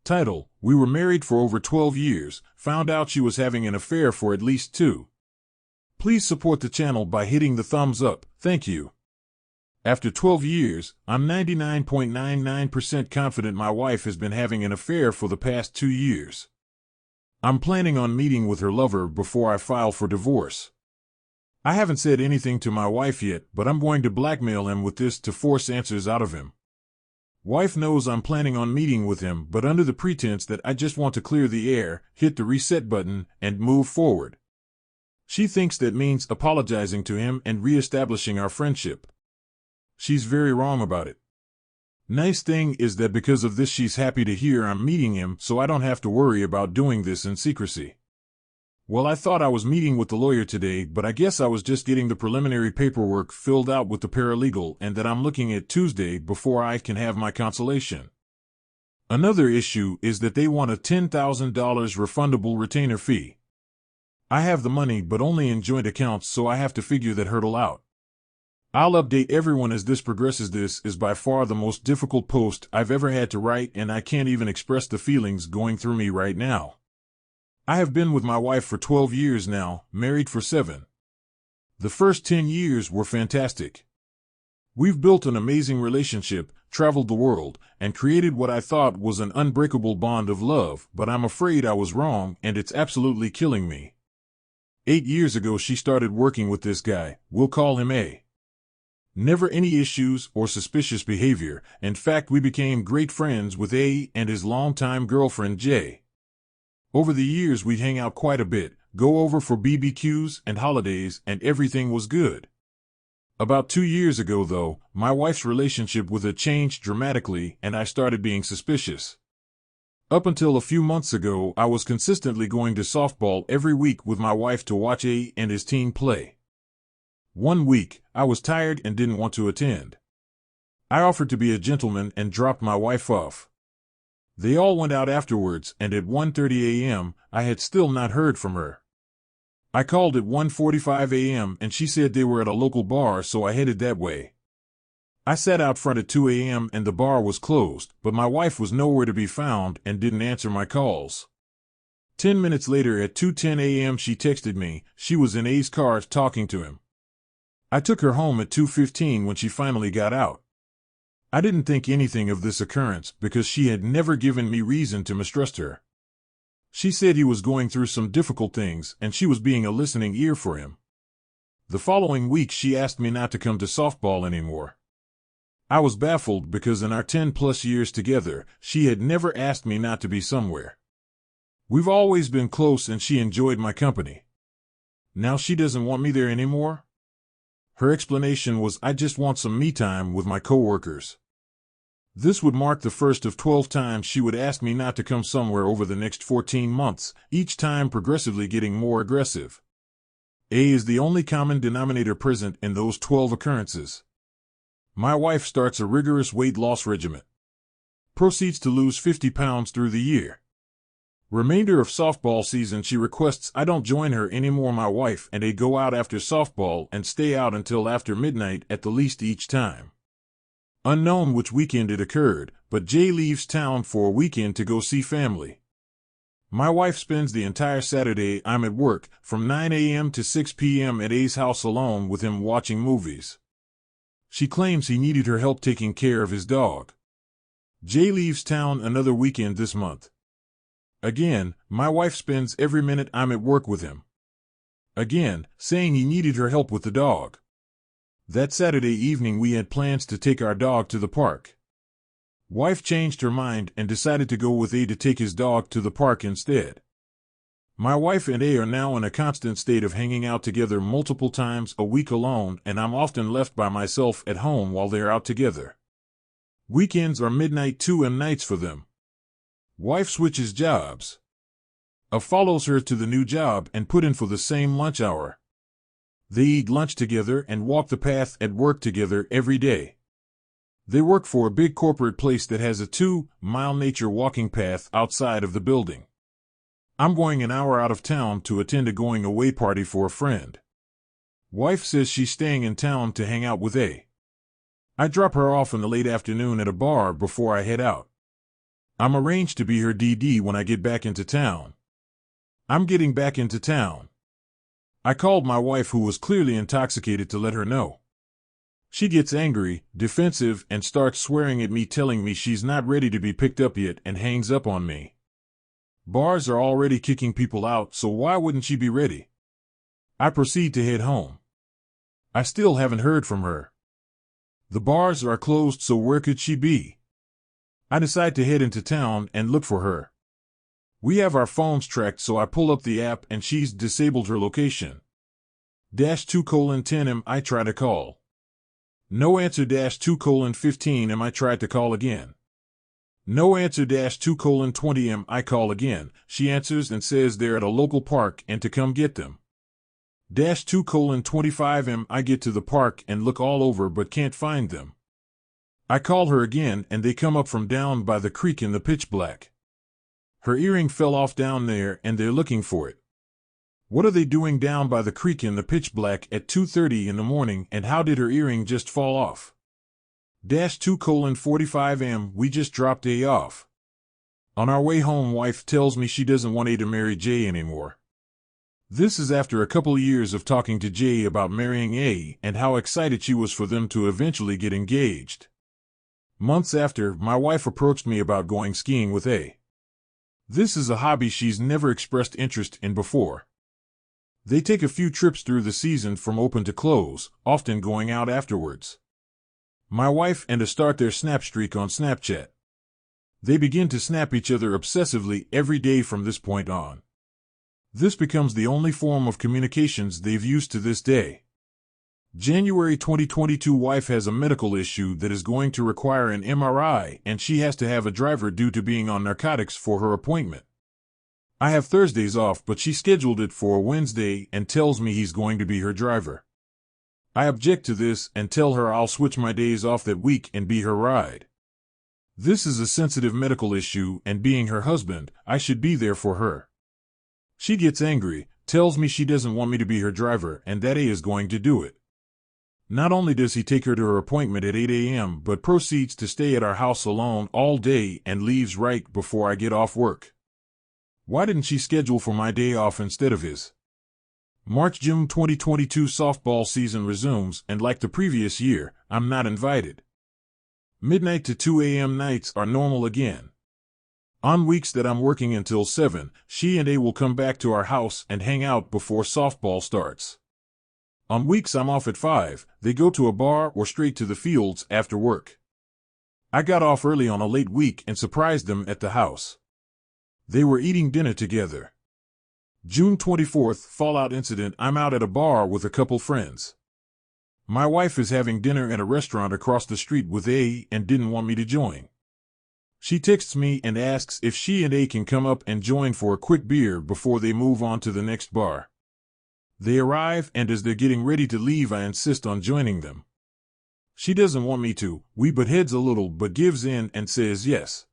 Title: We were married for over 12 years, found out she was having an affair for at least 2. Please support the channel by hitting the thumbs up, thank you. After 12 years, I'm 99.99% confident my wife has been having an affair for the past 2 years. I'm planning on meeting with her lover before I file for divorce. I haven't said anything to my wife yet, but I'm going to blackmail him with this to force answers out of him. Wife knows I'm planning on meeting with him, but under the pretense that I just want to clear the air, hit the reset button, and move forward. She thinks that means apologizing to him and re-establishing our friendship. She's very wrong about it. Nice thing is that because of this she's happy to hear I'm meeting him, so I don't have to worry about doing this in secrecy. Well, I thought I was meeting with the lawyer today, but I guess I was just getting the preliminary paperwork filled out with the paralegal, and that I'm looking at Tuesday before I can have my consultation. Another issue is that they want a $10,000 refundable retainer fee. I have the money but only in joint accounts, so I have to figure that hurdle out. I'll update everyone as this progresses. This is by far the most difficult post I've ever had to write, and I can't even express the feelings going through me right now. I have been with my wife for 12 years now, married for 7. The first 10 years were fantastic. We've built an amazing relationship, traveled the world, and created what I thought was an unbreakable bond of love, but I'm afraid I was wrong, and it's absolutely killing me. 8 years ago she started working with this guy, we'll call him A. Never any issues or suspicious behavior. In fact, we became great friends with A and his longtime girlfriend J. Over the years we'd hang out quite a bit, go over for BBQs and holidays, and everything was good. About 2 years ago though, my wife's relationship with her changed dramatically and I started being suspicious. Up until a few months ago I was consistently going to softball every week with my wife to watch A and his team play. One week, I was tired and didn't want to attend. I offered to be a gentleman and dropped my wife off. They all went out afterwards, and at 1:30 a.m., I had still not heard from her. I called at 1:45 a.m. and she said they were at a local bar, so I headed that way. I sat out front at 2 a.m. and the bar was closed, but my wife was nowhere to be found and didn't answer my calls. 10 minutes later at 2:10 a.m. she texted me. She was in A's car talking to him. I took her home at 2:15 when she finally got out. I didn't think anything of this occurrence because she had never given me reason to mistrust her. She said he was going through some difficult things and she was being a listening ear for him. The following week she asked me not to come to softball anymore. I was baffled because in our 10+ years together, she had never asked me not to be somewhere. We've always been close and she enjoyed my company. Now she doesn't want me there anymore? Her explanation was, I just want some me time with my coworkers. This would mark the first of 12 times she would ask me not to come somewhere over the next 14 months, each time progressively getting more aggressive. A is the only common denominator present in those 12 occurrences. My wife starts a rigorous weight loss regimen. Proceeds to lose 50 pounds through the year. Remainder of softball season she requests I don't join her anymore. My wife and A go out after softball and stay out until after midnight at the least each time. Unknown which weekend it occurred, but Jay leaves town for a weekend to go see family. My wife spends the entire Saturday I'm at work, from 9 a.m. to 6 p.m. at A's house alone with him watching movies. She claims he needed her help taking care of his dog. Jay leaves town another weekend this month. Again, my wife spends every minute I'm at work with him. Again, saying he needed her help with the dog. That Saturday evening we had plans to take our dog to the park. Wife changed her mind and decided to go with A to take his dog to the park instead. My wife and A are now in a constant state of hanging out together multiple times a week alone, and I'm often left by myself at home while they're out together. Weekends are midnight 2 nights for them. Wife switches jobs. A follows her to the new job and put in for the same lunch hour. They eat lunch together and walk the path at work together every day. They work for a big corporate place that has a 2-mile nature walking path outside of the building. I'm going an hour out of town to attend a going away party for a friend. Wife says she's staying in town to hang out with A. I drop her off in the late afternoon at a bar before I head out. I'm arranged to be her DD when I get back into town. I'm getting back into town. I called my wife, who was clearly intoxicated, to let her know. She gets angry, defensive, and starts swearing at me, telling me she's not ready to be picked up yet, and hangs up on me. Bars are already kicking people out, so why wouldn't she be ready? I proceed to head home. I still haven't heard from her. The bars are closed, so where could she be? I decide to head into town and look for her. We have our phones tracked, so I pull up the app and she's disabled her location. -2:10 I try to call. No answer. -2:15 I tried to call again. No answer. -2:20 I call again. She answers and says they're at a local park and to come get them. -2:25 I get to the park and look all over but can't find them. I call her again and they come up from down by the creek in the pitch black. Her earring fell off down there and they're looking for it. What are they doing down by the creek in the pitch black at 2:30 in the morning, and how did her earring just fall off? -2:45 we just dropped A off. On our way home, wife tells me she doesn't want A to marry J anymore. This is after a couple years of talking to J about marrying A and how excited she was for them to eventually get engaged. Months after, my wife approached me about going skiing with A. This is a hobby she's never expressed interest in before. They take a few trips through the season from open to close, often going out afterwards. My wife and A start their snap streak on Snapchat. They begin to snap each other obsessively every day from this point on. This becomes the only form of communications they've used to this day. January 2022, wife has a medical issue that is going to require an MRI, and she has to have a driver due to being on narcotics for her appointment. I have Thursdays off, but she scheduled it for a Wednesday and tells me he's going to be her driver. I object to this and tell her I'll switch my days off that week and be her ride. This is a sensitive medical issue, and being her husband, I should be there for her. She gets angry, tells me she doesn't want me to be her driver and that A is going to do it. Not only does he take her to her appointment at 8 a.m., but proceeds to stay at our house alone all day and leaves right before I get off work. Why didn't she schedule for my day off instead of his? March-June 2022 softball season resumes, and like the previous year, I'm not invited. Midnight to 2 a.m. nights are normal again. On weeks that I'm working until 7, she and A will come back to our house and hang out before softball starts. On weeks I'm off at 5, they go to a bar or straight to the fields after work. I got off early on a late week and surprised them at the house. They were eating dinner together. June 24th, fallout incident. I'm out at a bar with a couple friends. My wife is having dinner at a restaurant across the street with A and didn't want me to join. She texts me and asks if she and A can come up and join for a quick beer before they move on to the next bar. They arrive, and as they're getting ready to leave, I insist on joining them. She doesn't want me to. We butt heads a little but gives in and says yes.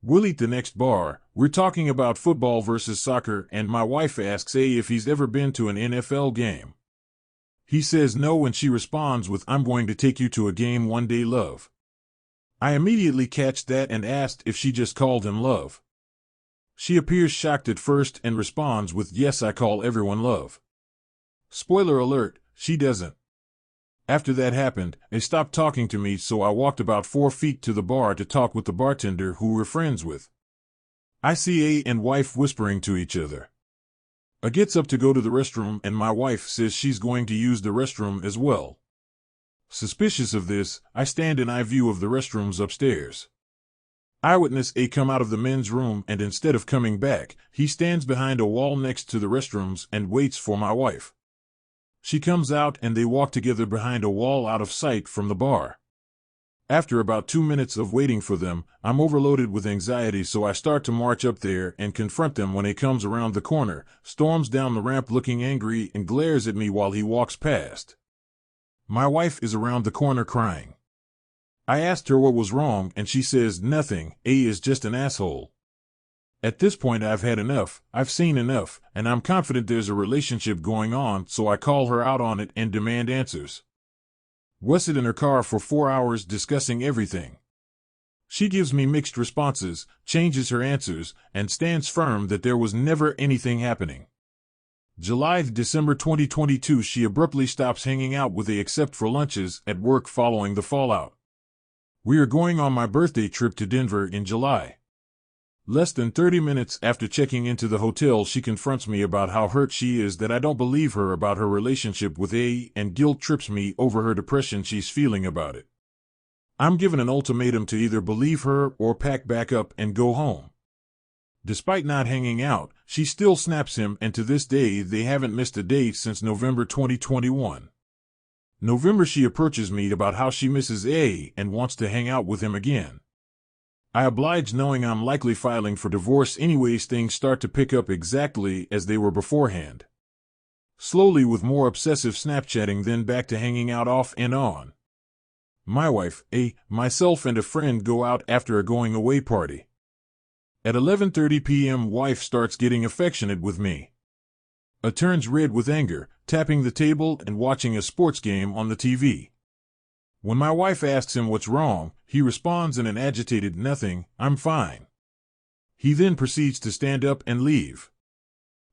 We'll eat the next bar. We're talking about football versus soccer, and my wife asks A if he's ever been to an NFL game. He says no, and she responds with, "I'm going to take you to a game one day, love." I immediately catch that and asked if she just called him love. She appears shocked at first and responds with, "Yes, I call everyone love." Spoiler alert, she doesn't. After that happened, they stopped talking to me, so I walked about 4 feet to the bar to talk with the bartender who we're friends with. I see A and wife whispering to each other. A gets up to go to the restroom, and my wife says she's going to use the restroom as well. Suspicious of this, I stand in eye view of the restrooms upstairs. I witness A come out of the men's room, and instead of coming back, he stands behind a wall next to the restrooms and waits for my wife. She comes out and they walk together behind a wall out of sight from the bar. After about 2 minutes of waiting for them, I'm overloaded with anxiety, so I start to march up there and confront them when he comes around the corner, storms down the ramp looking angry, and glares at me while he walks past. My wife is around the corner crying. I asked her what was wrong, and she says nothing, A is just an asshole. At this point I've had enough, I've seen enough, and I'm confident there's a relationship going on, so I call her out on it and demand answers. We sit in her car for 4 hours discussing everything. She gives me mixed responses, changes her answers, and stands firm that there was never anything happening. July to December 2022, she abruptly stops hanging out with me except for lunches at work following the fallout. We are going on my birthday trip to Denver in July. Less than 30 minutes after checking into the hotel, she confronts me about how hurt she is that I don't believe her about her relationship with A, and guilt trips me over her depression she's feeling about it. I'm given an ultimatum to either believe her or pack back up and go home. Despite not hanging out, she still snaps him, and to this day they haven't missed a date since November 2021. November, she approaches me about how she misses A and wants to hang out with him again. I oblige, knowing I'm likely filing for divorce anyways. Things start to pick up exactly as they were beforehand. Slowly, with more obsessive Snapchatting, then back to hanging out off and on. My wife, A, myself, and a friend go out after a going away party. At 11:30 p.m., wife starts getting affectionate with me. A turns red with anger, tapping the table and watching a sports game on the TV. When my wife asks him what's wrong, he responds in an agitated "Nothing, I'm fine." He then proceeds to stand up and leave.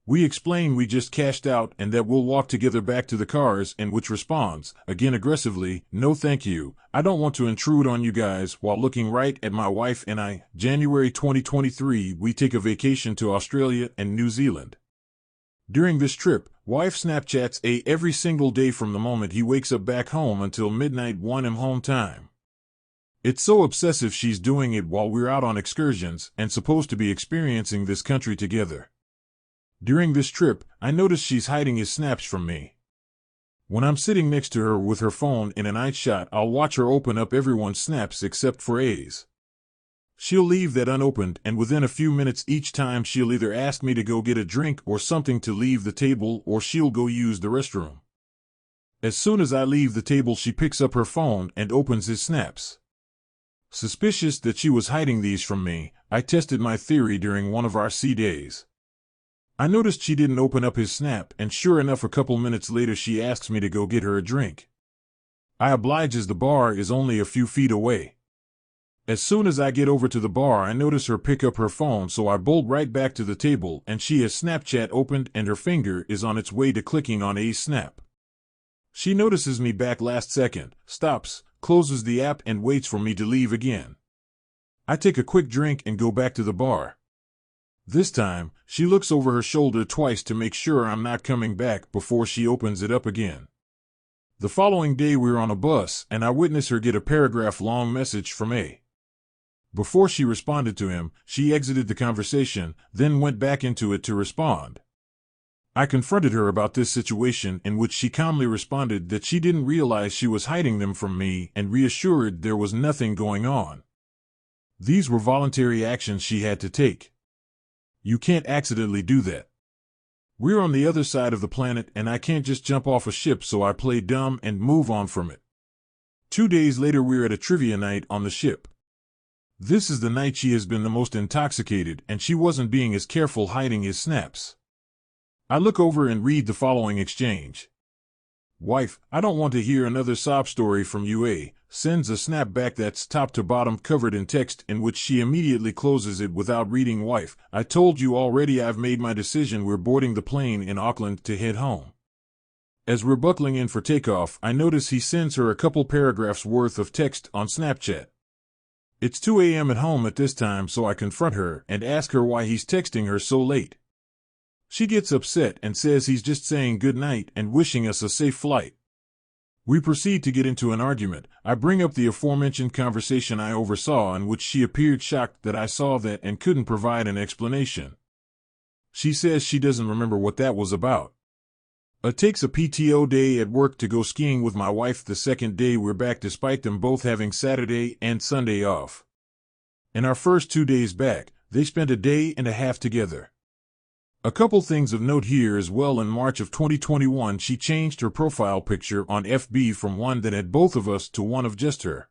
We explain we just cashed out and that we'll walk together back to the cars, in which responds, again aggressively, "No thank you, I don't want to intrude on you guys," while looking right at my wife and I. January 2023, we take a vacation to Australia and New Zealand. During this trip, wife Snapchats A every single day from the moment he wakes up back home until midnight 1 am home time. It's so obsessive she's doing it while we're out on excursions and supposed to be experiencing this country together. During this trip, I notice she's hiding his snaps from me. When I'm sitting next to her with her phone in a night shot, I'll watch her open up everyone's snaps except for A's. She'll leave that unopened, and within a few minutes each time she'll either ask me to go get a drink or something to leave the table, or she'll go use the restroom. As soon as I leave the table, she picks up her phone and opens his snaps. Suspicious that she was hiding these from me, I tested my theory during one of our sea days. I noticed she didn't open up his snap, and sure enough, a couple minutes later she asks me to go get her a drink. I oblige as the bar is only a few feet away. As soon as I get over to the bar, I notice her pick up her phone, so I bolt right back to the table, and she has Snapchat opened and her finger is on its way to clicking on A's snap. She notices me back last second, stops, closes the app, and waits for me to leave again. I take a quick drink and go back to the bar. This time, she looks over her shoulder twice to make sure I'm not coming back before she opens it up again. The following day, we're on a bus, and I witness her get a paragraph-long message from A. Before she responded to him, she exited the conversation, then went back into it to respond. I confronted her about this situation, in which she calmly responded that she didn't realize she was hiding them from me and reassured there was nothing going on. These were voluntary actions she had to take. You can't accidentally do that. We're on the other side of the planet, and I can't just jump off a ship, so I play dumb and move on from it. 2 days later, we're at a trivia night on the ship. This is the night she has been the most intoxicated, and she wasn't being as careful hiding his snaps. I look over and read the following exchange. Wife, I don't want to hear another sob story from you. A sends a snap back that's top to bottom covered in text, in which she immediately closes it without reading. Wife, I told you already, I've made my decision. We're boarding the plane in Auckland to head home. As we're buckling in for takeoff, I notice he sends her a couple paragraphs worth of text on Snapchat. It's 2 a.m. at home at this time, so I confront her and ask her why he's texting her so late. She gets upset and says he's just saying good night and wishing us a safe flight. We proceed to get into an argument. I bring up the aforementioned conversation I oversaw, in which she appeared shocked that I saw that and couldn't provide an explanation. She says she doesn't remember what that was about. Takes a PTO day at work to go skiing with my wife. The second day we're back, despite them both having Saturday and Sunday off. In our first 2 days back, they spent a day and a half together. A couple things of note here as well. In March of 2021, she changed her profile picture on FB from one that had both of us to one of just her.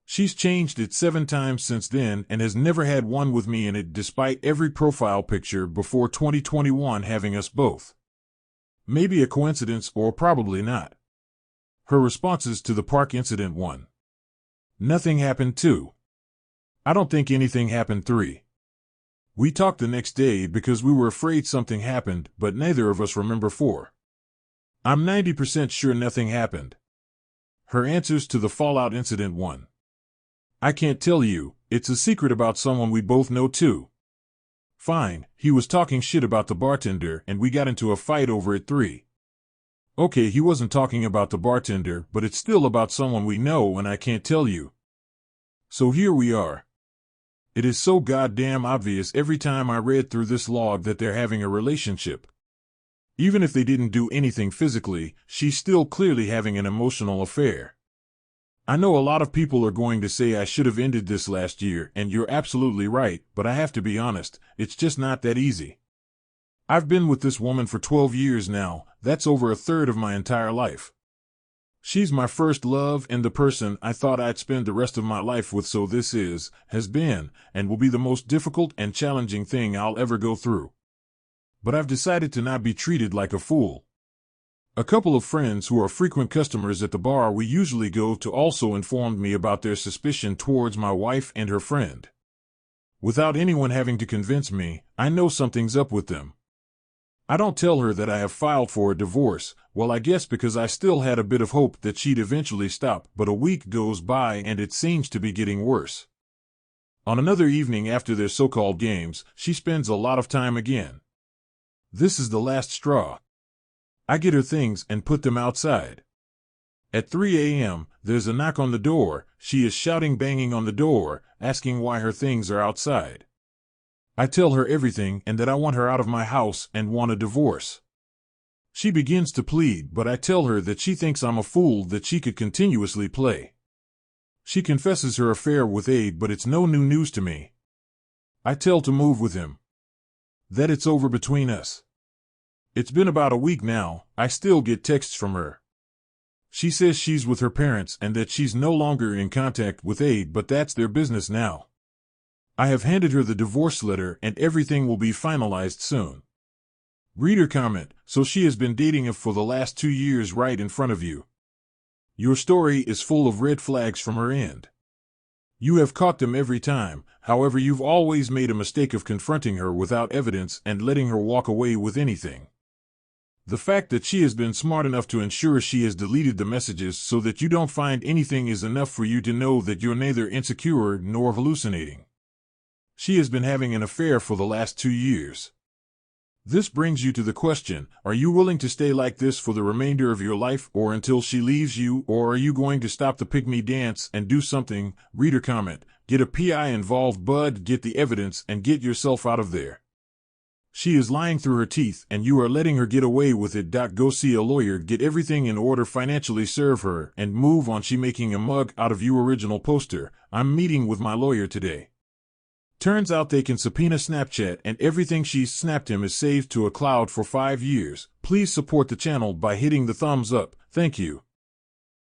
She's changed it 7 times since then and has never had one with me in it, despite every profile picture before 2021 having us both. Maybe a coincidence, or probably not. Her responses to the park incident: 1. Nothing happened. 2. I don't think anything happened. 3. We talked the next day because we were afraid something happened, but neither of us remember. 4. I'm 90% sure nothing happened. Her answers to the fallout incident. 1. I can't tell you, it's a secret about someone we both know. 2. Fine, he was talking shit about the bartender and we got into a fight over it. 3. Okay, he wasn't talking about the bartender, but it's still about someone we know and I can't tell you. So here we are. It is so goddamn obvious every time I read through this log that they're having a relationship. Even if they didn't do anything physically, she's still clearly having an emotional affair. I know a lot of people are going to say I should have ended this last year, and you're absolutely right, but I have to be honest, it's just not that easy. I've been with this woman for 12 years now, that's over a third of my entire life. She's my first love and the person I thought I'd spend the rest of my life with, so this has been, and will be the most difficult and challenging thing I'll ever go through. But I've decided to not be treated like a fool. A couple of friends who are frequent customers at the bar we usually go to also informed me about their suspicion towards my wife and her friend. Without anyone having to convince me, I know something's up with them. I don't tell her that I have filed for a divorce, well, I guess because I still had a bit of hope that she'd eventually stop, but a week goes by and it seems to be getting worse. On another evening after their so-called games, she spends a lot of time again. This is the last straw. I get her things and put them outside. At 3 a.m., there's a knock on the door. She is shouting, banging on the door, asking why her things are outside. I tell her everything and that I want her out of my house and want a divorce. She begins to plead, but I tell her that she thinks I'm a fool that she could continuously play. She confesses her affair with Aid, but it's no new news to me. I tell to move with him. That it's over between us. It's been about a week now, I still get texts from her. She says she's with her parents and that she's no longer in contact with Aid, but that's their business now. I have handed her the divorce letter and everything will be finalized soon. Reader comment, so she has been dating him for the last 2 years right in front of you. Your story is full of red flags from her end. You have caught them every time, however you've always made a mistake of confronting her without evidence and letting her walk away with anything. The fact that she has been smart enough to ensure she has deleted the messages so that you don't find anything is enough for you to know that you're neither insecure nor hallucinating. She has been having an affair for the last 2 years. This brings you to the question, are you willing to stay like this for the remainder of your life or until she leaves you, or are you going to stop the pick-me dance and do something? Reader comment, get a PI involved, bud, get the evidence and get yourself out of there. She is lying through her teeth and you are letting her get away with it. Go see a lawyer, get everything in order, financially serve her, and move on. She making a mug out of you. Original poster, I'm meeting with my lawyer today. Turns out they can subpoena Snapchat and everything she's snapped him is saved to a cloud for 5 years. Please support the channel by hitting the thumbs up. Thank you.